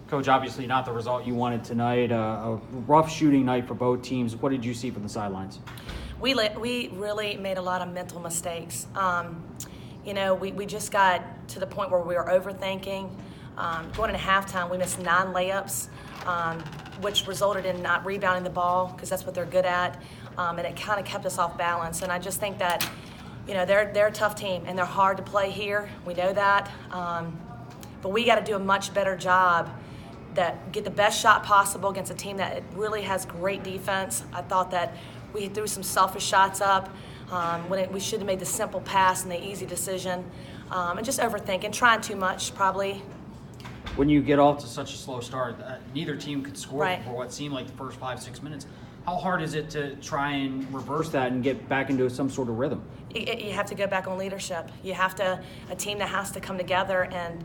Coach, obviously not the result you wanted tonight. A rough shooting night for both teams. What did you see from the sidelines? We really made a lot of mental mistakes. We just got to the point where we were overthinking. Going into halftime, we missed 9 layups, which resulted in not rebounding the ball because that's what they're good at, and it kind of kept us off balance. And I just think that, they're a tough team and they're hard to play here. We know that, but we got to do a much better job. That get the best shot possible against a team that really has great defense. I thought that we threw some selfish shots up when we should have made the simple pass and the easy decision, and just overthinking, trying too much probably. When you get off to such a slow start, neither team could score Right. for what seemed like the first 5-6 minutes. How hard is it to try and reverse that and get back into some sort of rhythm? You have to go back on leadership. You have to, a team that has to come together and,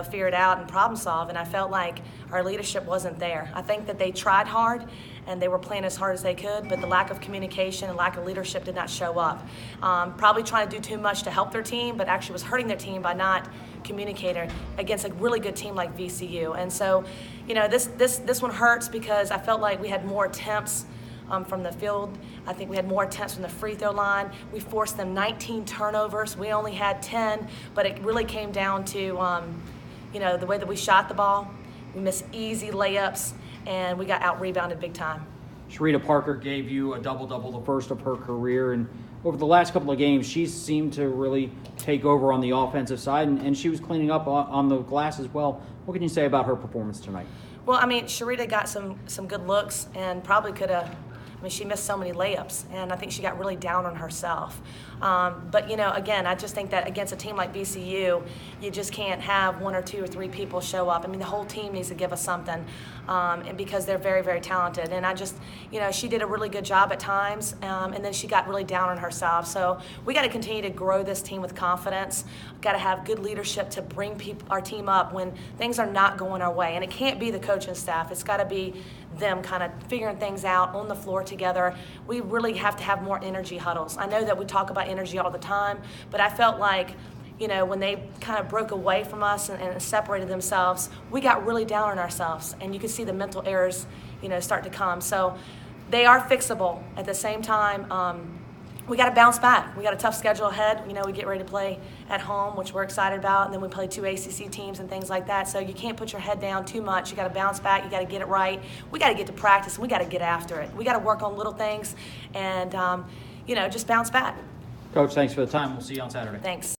figure it out and problem solve. And I felt like our leadership wasn't there. I think that they tried hard and they were playing as hard as they could, but the lack of communication and lack of leadership did not show up. Probably trying to do too much to help their team, but actually was hurting their team by not communicating against a really good team like VCU. And so, this one hurts because I felt like we had more attempts from the field. I think we had more attempts from the free throw line. We forced them 19 turnovers. We only had 10, but it really came down to, the way that we shot the ball. We missed easy layups, and we got out-rebounded big time. Sharita Parker gave you a double-double, the first of her career, and over the last couple of games, she seemed to really take over on the offensive side, and she was cleaning up on the glass as well. What can you say about her performance tonight? Well, Sharita got some good looks and probably could have. She missed so many layups, and I think she got really down on herself. But, again, I just think that against a team like VCU, you just can't have 1 or 2 or 3 people show up. The whole team needs to give us something, and because they're very, very talented. And I just, she did a really good job at times, and then she got really down on herself. So we got to continue to grow this team with confidence. Got to have good leadership to bring our team up when things are not going our way. And it can't be the coaching staff. It's got to be them kind of figuring things out on the floor together. We really have to have more energy huddles. I know that we talk about energy all the time, but I felt like, when they kind of broke away from us and separated themselves, we got really down on ourselves, and you could see the mental errors, start to come. So they are fixable. At the same time, we got to bounce back. We got a tough schedule ahead. We get ready to play at home, which we're excited about, and then we play 2 ACC teams and things like that. So you can't put your head down too much. You got to bounce back. You got to get it right. We got to get to practice, and we got to get after it. We got to work on little things and, just bounce back. Coach, thanks for the time. We'll see you on Saturday. Thanks.